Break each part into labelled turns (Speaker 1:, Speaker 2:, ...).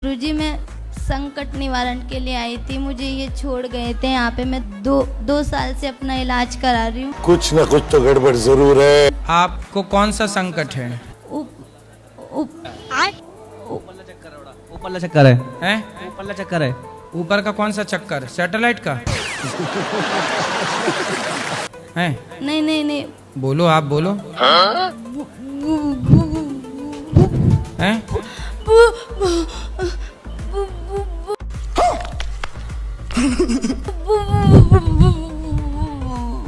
Speaker 1: गुरुजी, मैं संकट निवारण के लिए आई थी। मुझे ये छोड़ गए थे। यहाँ पे मैं दो साल से अपना इलाज करा रही हूँ।
Speaker 2: कुछ न कुछ तो गड़बड़ जरूर है।
Speaker 3: आपको कौन सा संकट है?
Speaker 4: ऊपरला चक्कर है।
Speaker 3: हैं?
Speaker 4: ऊपरला चक्कर है।
Speaker 3: ऊपर का कौन सा चक्कर? सैटेलाइट का? हैं?
Speaker 1: नहीं नहीं नहीं,
Speaker 3: बोलो, आप बोलो। हैं?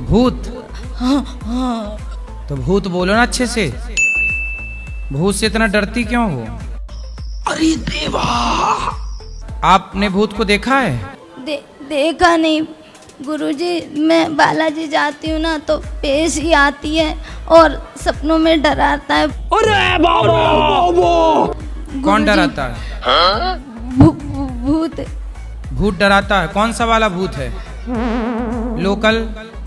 Speaker 3: भूत? तो भूत बोलो ना अच्छे से। भूत से इतना डरती क्यों हो?
Speaker 4: अरे देवा,
Speaker 3: आपने भूत को देखा है?
Speaker 1: देखा नहीं गुरुजी। मैं बालाजी जाती हूँ ना तो पेश ही आती है और सपनों में डराता है।
Speaker 4: अरे बाबा,
Speaker 3: कौन डराता है?
Speaker 1: भूत।
Speaker 3: भूत डराता है? कौन सा वाला भूत है? लोकल,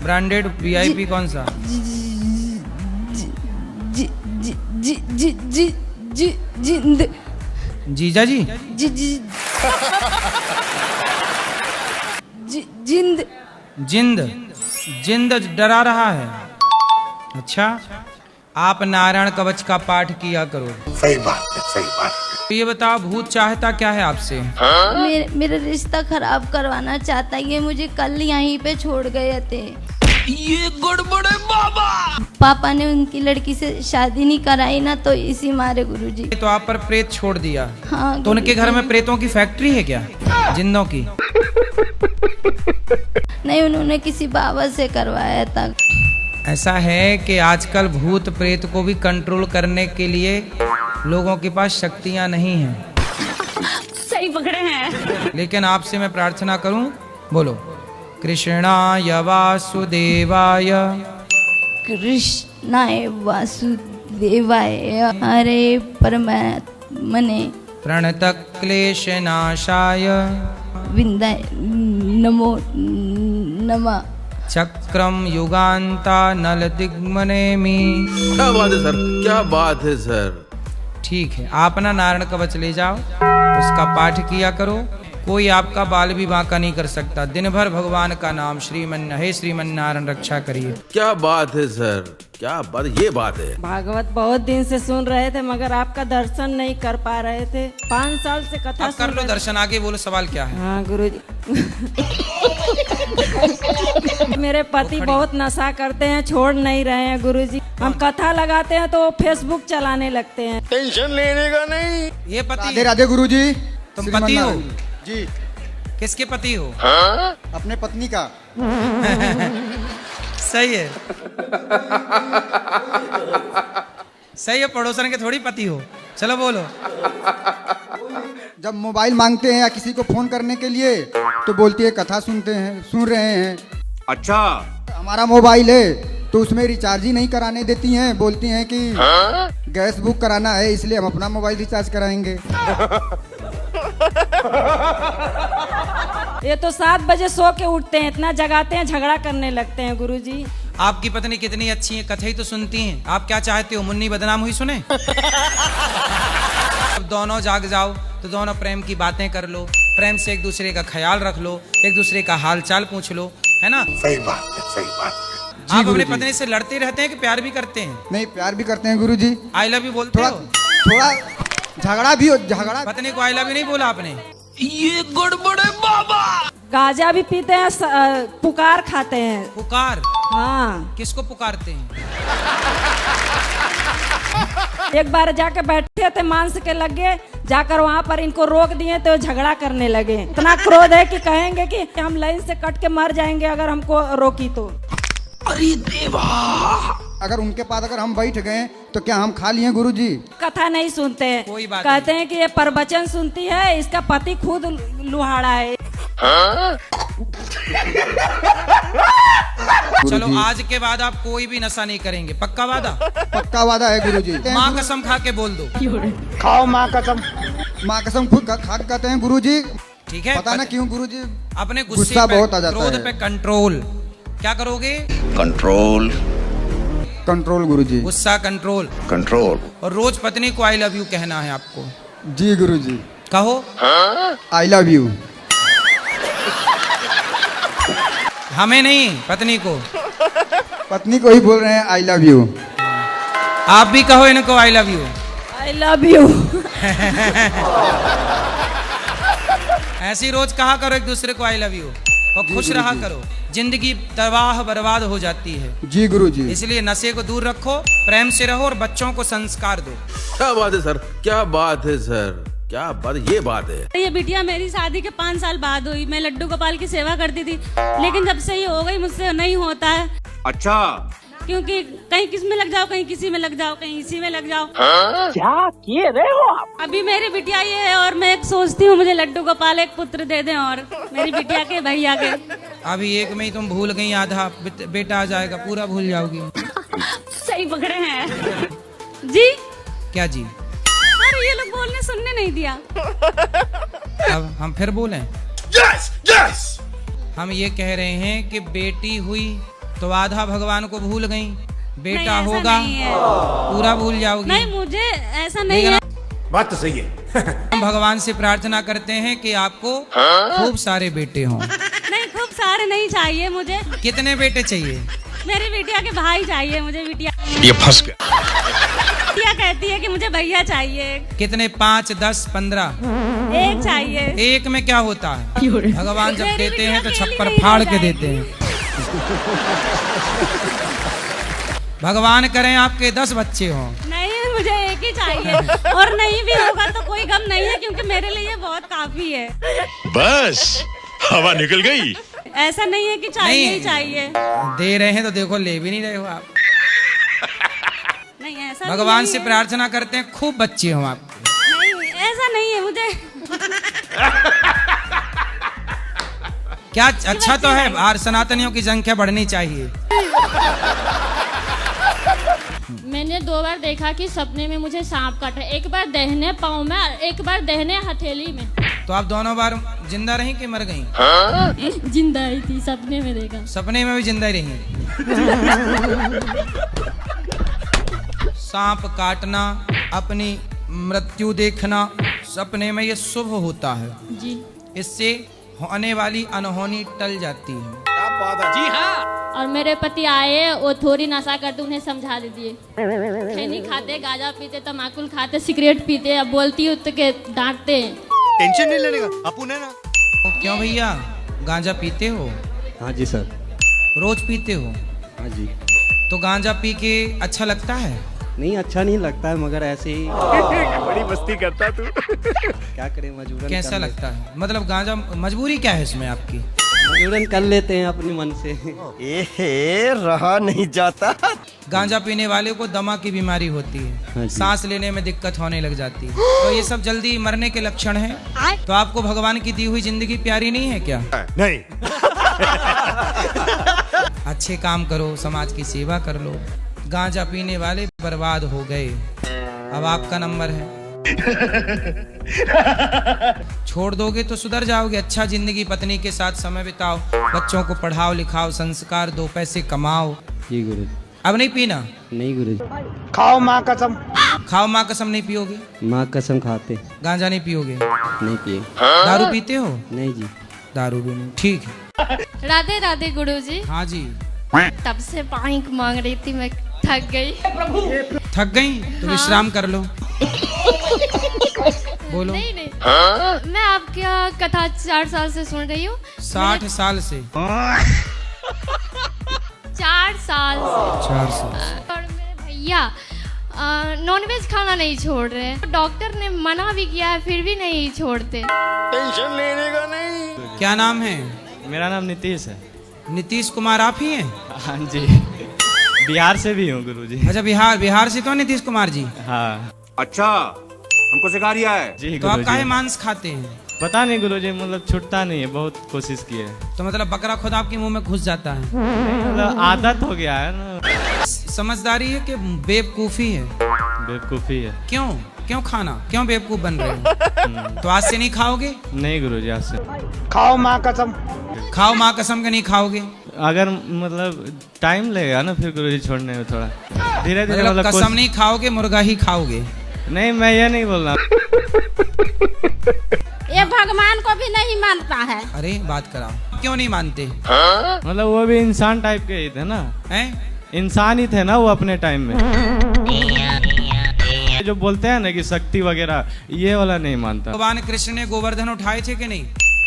Speaker 3: ब्रांडेड, वीआईपी, कौन सा?
Speaker 1: जिंद।
Speaker 3: जीजा जी?
Speaker 1: जिंद।
Speaker 3: जिंद? जिंद डरा रहा है? अच्छा, आप नारायण कवच का पाठ किया करो।
Speaker 2: सही बात है, सही बात है।
Speaker 3: तो ये बताओ, भूत चाहता क्या है आपसे?
Speaker 1: मेरा रिश्ता खराब करवाना चाहता है। ये मुझे कल यहीं पे छोड़ गए थे।
Speaker 4: ये गड़बड़ है बाबा।
Speaker 1: पापा ने उनकी लड़की से शादी नहीं कराई ना, तो इसी मारे गुरुजी।
Speaker 3: तो आप पर प्रेत छोड़ दिया?
Speaker 1: हाँ।
Speaker 3: तो उनके घर में प्रेतों की फैक्ट्री है क्या? जिंदों की?
Speaker 1: नहीं, उन्होंने किसी बाबा से करवाया था।
Speaker 3: ऐसा है कि आजकल भूत प्रेत को भी कंट्रोल करने के लिए लोगों के पास शक्तियां नहीं हैं।
Speaker 5: सही पकड़े हैं।
Speaker 3: लेकिन आपसे मैं प्रार्थना करूं, बोलो कृष्णाय वासुदेवाय
Speaker 1: कृष्णाय वासुदेवाय हरे परमात्मने
Speaker 3: प्रणतः क्लेशनाशाय
Speaker 1: विंदाय नमो नमः।
Speaker 4: चक्रम युगांता नल दिग्मनेमि।
Speaker 6: क्या बात है सर, क्या बात है सर।
Speaker 3: ठीक है, आप ना नारायण कवच ले जाओ, उसका पाठ किया करो। कोई आपका बाल भी बांका नहीं कर सकता। दिन भर भगवान का नाम हे श्रीमन नारायण रक्षा करिए।
Speaker 6: क्या बात है सर, क्या बात, ये बात है।
Speaker 5: भागवत बहुत दिन से सुन रहे थे मगर आपका दर्शन नहीं कर पा रहे थे। 5 साल से कथा
Speaker 3: अब कर लो दर्शन। आगे बोलो, सवाल क्या है?
Speaker 5: हाँ गुरुजी। मेरे पति बहुत नशा करते हैं, छोड़ नहीं रहे हैं गुरुजी। हम कथा लगाते हैं तो फेसबुक चलाने लगते हैं।
Speaker 2: टेंशन लेने का नहीं।
Speaker 3: ये पति?
Speaker 7: राधे राधे गुरुजी।
Speaker 3: तुम पति हो?
Speaker 7: जी।
Speaker 3: किसके पति हो?
Speaker 7: अपने पत्नी का।
Speaker 3: सही है। सही है, पड़ोसन के थोड़ी पति हो। चलो बोलो।
Speaker 7: जब मोबाइल मांगते हैं या किसी को फोन करने के लिए तो बोलती है कथा सुन रहे हैं।
Speaker 6: अच्छा,
Speaker 7: हमारा मोबाइल है तो उसमें रिचार्ज ही नहीं कराने देती हैं। बोलती हैं कि गैस बुक कराना है, इसलिए हम अपना मोबाइल रिचार्ज कराएंगे।
Speaker 5: ये तो 7 बजे सो के उठते हैं, इतना जगाते हैं, झगड़ा करने लगते हैं गुरुजी।
Speaker 3: आपकी पत्नी कितनी अच्छी है, कथा ही तो सुनती हैं। आप क्या चाहते हो, मुन्नी बदनाम हुई सुने? अब दोनों जाग जाओ तो दोनों प्रेम की बातें कर लो, प्रेम से एक दूसरे का ख्याल रख लो, एक दूसरे का हाल चाल पूछ लो, है ना?
Speaker 2: सही बात है, सही बात है।
Speaker 3: आप अपने पत्नी से लड़ते रहते हैं कि प्यार भी करते हैं?
Speaker 7: नहीं, प्यार भी करते हैं गुरुजी।
Speaker 3: आई लव यू बोलते हो?
Speaker 7: थोड़ा झगड़ा भी हो। झगड़ा
Speaker 3: पत्नी को आई लव यू नहीं बोला आपने?
Speaker 4: ये गड़बड़ है बाबा।
Speaker 5: गांजा भी पीते हैं, पुकार खाते हैं।
Speaker 3: पुकार?
Speaker 5: हाँ।
Speaker 3: किसको पुकारते हैं?
Speaker 5: एक बार जाके बैठे थे, मांस के लगे, जाकर वहाँ पर इनको रोक दिए तो झगड़ा करने लगे। इतना क्रोध है कि कहेंगे कि हम लाइन से कट के मर जाएंगे अगर हमको रोकी तो।
Speaker 4: अरे देवा,
Speaker 7: अगर उनके पास अगर हम बैठ गए तो क्या हम खा लिए गुरुजी?
Speaker 5: कथा नहीं सुनते हैं।
Speaker 3: कोई बात
Speaker 5: कहते हैं कि ये प्रवचन सुनती है, इसका पति खुद लुहाड़ा है।
Speaker 3: चलो, आज के बाद आप कोई भी नशा नहीं करेंगे, पक्का वादा?
Speaker 7: पक्का वादा है गुरुजी।
Speaker 3: माँ कसम खा के बोल दो।
Speaker 2: खाओ माँ कसम।
Speaker 7: माँ कसम खुद खा के कहते हैं गुरुजी।
Speaker 3: ठीक है?
Speaker 7: पता ना क्यों गुरुजी
Speaker 3: अपने
Speaker 7: गुस्सा बहुत आ जाता
Speaker 3: क्रोध
Speaker 7: है।
Speaker 3: पे कंट्रोल क्या करोगे?
Speaker 2: कंट्रोल।
Speaker 7: कंट्रोल गुरुजी।
Speaker 3: गुस्सा कंट्रोल।
Speaker 2: कंट्रोल।
Speaker 3: और रोज पत्नी को आई लव यू कहना है आपको।
Speaker 7: जी गुरुजी।
Speaker 3: कहो।
Speaker 7: I love you.
Speaker 3: हमें नहीं, पत्नी को।
Speaker 7: पत्नी को ही बोल रहे हैं आई लव यू।
Speaker 3: आप भी कहो इनको I love you.
Speaker 5: I love you.
Speaker 3: ऐसे ही रोज कहा करो एक दूसरे को आई लव यू और खुश रहा करो। जिंदगी तबाह बर्बाद हो जाती है।
Speaker 7: जी गुरु जी।
Speaker 3: इसलिए नशे को दूर रखो, प्रेम से रहो और बच्चों को संस्कार दो।
Speaker 6: क्या बात है सर, क्या बात है सर, क्या बात, ये बात है।
Speaker 8: ये बिटिया मेरी शादी के 5 साल बाद हुई। मैं लड्डू गोपाल की सेवा करती थी, लेकिन जब से ये हो गई मुझसे नहीं होता है।
Speaker 6: अच्छा।
Speaker 8: क्योंकि कहीं किस में लग जाओ, कहीं किसी में लग जाओ, कहीं इसी में लग जाओ। क्या किए रहे हो आप? अभी मेरी बिटिया ये है और मैं एक सोचती हूँ मुझे लड्डू गोपाल एक पुत्र दे दें और मेरी बिटिया के भैया के।
Speaker 3: अभी एक में ही तुम भूल गई, आधा बेटा आ जाएगा, पूरा भूल जाओगी।
Speaker 8: सही पकड़े हैं जी।
Speaker 3: क्या जी?
Speaker 8: अरे ये लोग बोलने सुनने नहीं दिया।
Speaker 3: अब हम फिर बोलें।
Speaker 2: Yes yes.
Speaker 3: हम ये कह रहे हैं कि बेटी हुई तो आधा भगवान को भूल गई, बेटा
Speaker 8: नहीं, ऐसा
Speaker 3: होगा
Speaker 8: नहीं है।
Speaker 3: पूरा भूल जाओगी।
Speaker 8: नहीं, मुझे ऐसा नहीं है।
Speaker 2: बात तो सही है।
Speaker 3: हम भगवान से प्रार्थना करते हैं कि आपको खूब सारे बेटे हों।
Speaker 8: नहीं, खूब सारे नहीं चाहिए मुझे।
Speaker 3: कितने बेटे चाहिए?
Speaker 8: मेरी बिटिया के भाई चाहिए मुझे। बिटिया
Speaker 2: ये फंस गया।
Speaker 8: बिटिया कहती है कि मुझे भैया चाहिए।
Speaker 3: कितने? 5, 10, 15?
Speaker 8: एक चाहिए।
Speaker 3: एक में क्या होता है? भगवान जब
Speaker 8: मेरी
Speaker 3: देते हैं तो
Speaker 8: बिटिया
Speaker 3: छप्पर
Speaker 8: अकेली
Speaker 3: फाड़
Speaker 8: नहीं
Speaker 3: के
Speaker 8: रह
Speaker 3: देते हैं। भगवान करें आपके 10 बच्चे हों।
Speaker 8: नहीं, मुझे एक ही चाहिए और नहीं भी होगा तो कोई गम नहीं है, क्योंकि मेरे लिए बहुत काफी है।
Speaker 2: बस हवा निकल गई।
Speaker 8: ऐसा नहीं है कि चाहिए
Speaker 3: नहीं।
Speaker 8: ही चाहिए।
Speaker 3: दे रहे हैं तो देखो, ले भी नहीं रहे हो आप।
Speaker 8: नहीं, ऐसा
Speaker 3: भगवान
Speaker 8: नहीं
Speaker 3: से
Speaker 8: है।
Speaker 3: प्रार्थना करते हैं खूब बच्चे हों आपके।
Speaker 8: नहीं, ऐसा नहीं है मुझे।
Speaker 3: क्या अच्छा तो है, बाहर सनातनियों की संख्या बढ़नी चाहिए।
Speaker 9: मैंने 2 बार देखा कि सपने में मुझे सांप काटा, एक बार दाहिने पाँव में और एक बार दाहिने हथेली में।
Speaker 3: तो आप दोनों बार जिंदा रही कि मर गई?
Speaker 9: जिंदा ही थी, सपने में देखा।
Speaker 3: सपने में भी जिंदा ही रही। सांप काटना, अपनी मृत्यु देखना सपने में ये शुभ होता है
Speaker 9: जी।
Speaker 3: इससे होने वाली अनहोनी टल जाती है।
Speaker 4: जी हाँ।
Speaker 9: और मेरे पति आए, वो थोड़ी नशा करते, उन्हें समझा दीजिए। खैनी खाते, गांजा पीते, तम्बाकू खाते, सिगरेट पीते। अब बोलती हूँ तो के डांटते हैं।
Speaker 2: टेंशन नहीं लेने का अपन है ना।
Speaker 3: क्यों भैया, गांजा पीते हो?
Speaker 10: हाँ जी सर।
Speaker 3: रोज पीते हो?
Speaker 10: हाँ जी।
Speaker 3: तो गांजा पी के अच्छा लगता है?
Speaker 10: नहीं, अच्छा नहीं लगता है, मगर ऐसे ही
Speaker 2: बड़ी मस्ती करता तू।
Speaker 10: क्या करें, मजबूरन
Speaker 3: कैसा
Speaker 10: कर
Speaker 3: लगता है? मतलब गांजा मजबूरी क्या है इसमें आपकी?
Speaker 10: मजबूरन कर लेते हैं अपने मन से।
Speaker 2: रहा नहीं जाता।
Speaker 3: गांजा पीने वाले को दमा की बीमारी होती
Speaker 10: हाँ
Speaker 3: है,
Speaker 10: जी।
Speaker 3: सांस लेने में दिक्कत होने लग जाती है। तो ये सब जल्दी मरने के लक्षण हैं। तो आपको भगवान की दी हुई जिंदगी प्यारी नहीं है क्या?
Speaker 2: नहीं।
Speaker 3: अच्छे काम करो, समाज की सेवा कर लो। गांजा पीने वाले बर्बाद हो गए, अब आपका नंबर है। छोड़ दोगे तो सुधर जाओगे। अच्छा जिंदगी पत्नी के साथ समय बिताओ, बच्चों को पढ़ाओ लिखाओ, संस्कार दो, पैसे कमाओ।
Speaker 10: जी गुरु जी।
Speaker 3: अब नहीं पीना?
Speaker 10: नहीं गुरु जी।
Speaker 2: खाओ माँ कसम।
Speaker 3: खाओ माँ कसम नहीं पियोगे?
Speaker 10: माँ कसम खाते।
Speaker 3: गांजा नहीं पियोगे?
Speaker 10: नहीं पिए।
Speaker 3: दारू पीते हो?
Speaker 10: नहीं जी।
Speaker 3: दारू भी नहीं, ठीक है।
Speaker 9: राधे राधे गुरुजी।
Speaker 3: हाँ जी।
Speaker 9: तब से पानी मांग रही थी, मैं थक गई।
Speaker 3: थक गई तो
Speaker 9: हाँ।
Speaker 3: विश्राम कर लो। बोलो।
Speaker 9: नहीं नहीं, मैं आपकी कथा 4 साल से सुन रही हूँ।
Speaker 3: 60 साल से?
Speaker 9: 4 साल से।
Speaker 3: 4 साल।
Speaker 9: और मेरे भैया नॉनवेज खाना नहीं छोड़ रहे। डॉक्टर ने मना भी किया है, फिर भी नहीं छोड़ते।
Speaker 2: टेंशन लेने का नहीं।
Speaker 3: क्या नाम है?
Speaker 10: मेरा नाम नीतीश है।
Speaker 3: नीतीश कुमार आप ही हैं?
Speaker 10: हाँ जी। बिहार से भी हूँ गुरु जी।
Speaker 3: अच्छा, बिहार से तो नीतीश कुमार जी।
Speaker 10: हाँ।
Speaker 6: अच्छा, हमको सिखा रिया है।
Speaker 10: जी
Speaker 3: तो आप
Speaker 10: गुरु
Speaker 3: काहे
Speaker 10: जी।
Speaker 3: मांस खाते हैं?
Speaker 10: पता नहीं गुरु जी, मतलब छूटता नहीं है, बहुत कोशिश की है।
Speaker 3: तो मतलब बकरा खुद आपके मुंह में घुस जाता है?
Speaker 10: मतलब आदत हो गया है ना।
Speaker 3: समझदारी है कि बेवकूफी है?
Speaker 10: बेवकूफ़ी है।
Speaker 3: क्यों क्यों खाना, क्यों बेवकूफ बन रहे हो? तो आज से नहीं खाओगे?
Speaker 10: नहीं गुरु जी, आज से।
Speaker 2: खाओ माँ कसम।
Speaker 3: खाओ माँ कसम के नहीं खाओगे?
Speaker 10: अगर मतलब टाइम लगेगा ना फिर गुरु जी छोड़ने में, थोड़ा धीरे धीरे।
Speaker 3: मतलब कसम नहीं खाओगे, मुर्गा ही खाओगे?
Speaker 10: नहीं, मैं ये नहीं बोल रहा।
Speaker 8: ये भगवान को भी नहीं मानता है।
Speaker 3: अरे बात कराओ, क्यों नहीं मानते
Speaker 10: मतलब वो भी इंसान टाइप के ही थे ना,
Speaker 3: हैं?
Speaker 10: इंसान ही थे ना वो अपने टाइम में। जो बोलते हैं ना कि शक्ति वगैरह, ये वाला नहीं मानता।
Speaker 3: भगवान कृष्ण ने गोवर्धन उठाए थे कि नहीं?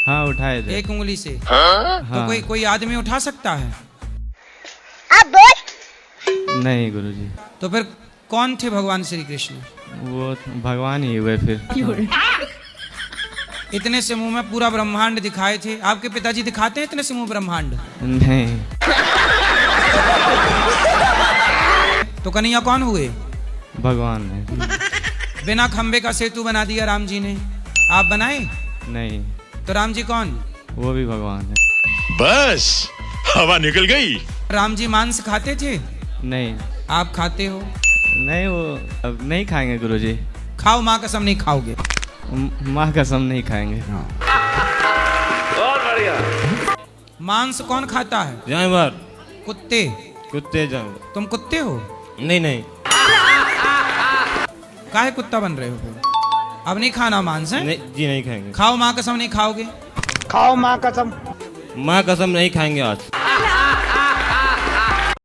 Speaker 10: हाँ उठाए थे।
Speaker 3: एक उंगली से।
Speaker 10: हाँ।
Speaker 3: तो कोई आदमी उठा सकता है?
Speaker 10: नहीं गुरुजी।
Speaker 3: तो फिर कौन थे भगवान श्री कृष्ण?
Speaker 10: वो भगवान ही हुए फिर।
Speaker 3: इतने समूह में पूरा ब्रह्मांड दिखाए थे। आपके पिताजी दिखाते हैं इतने समूह ब्रह्मांड?
Speaker 10: नहीं।
Speaker 3: तो कन्हैया कौन हुए?
Speaker 10: भगवान ने।
Speaker 3: बिना खंबे का सेतु बना दिया राम जी ने, आप बनाए?
Speaker 10: नहीं।
Speaker 3: तो राम जी कौन?
Speaker 10: वो भी भगवान है।
Speaker 11: बस हवा निकल गई।
Speaker 3: राम जी मांस खाते थे?
Speaker 10: नहीं।
Speaker 3: आप खाते हो?
Speaker 10: नहीं, वो अब नहीं खाएंगे गुरुजी।
Speaker 3: खाओ, माँ कसम नहीं खाओगे?
Speaker 10: माँ कसम नहीं खाएंगे।
Speaker 6: और बढ़िया।
Speaker 3: मांस कौन खाता है?
Speaker 10: जानवर।
Speaker 3: कुत्ते।
Speaker 10: कुत्ते जानवर।
Speaker 3: तुम कुत्ते हो?
Speaker 10: नहीं नहीं।
Speaker 3: काहे कुत्ता बन रहे हो फिर? अब नहीं खाना मांस है?
Speaker 10: नहीं जी, नहीं खाएंगे।
Speaker 3: खाओ, माँ कसम नहीं खाओगे?
Speaker 2: खाओ माँ कसम।
Speaker 10: माँ कसम नहीं खाएंगे आज।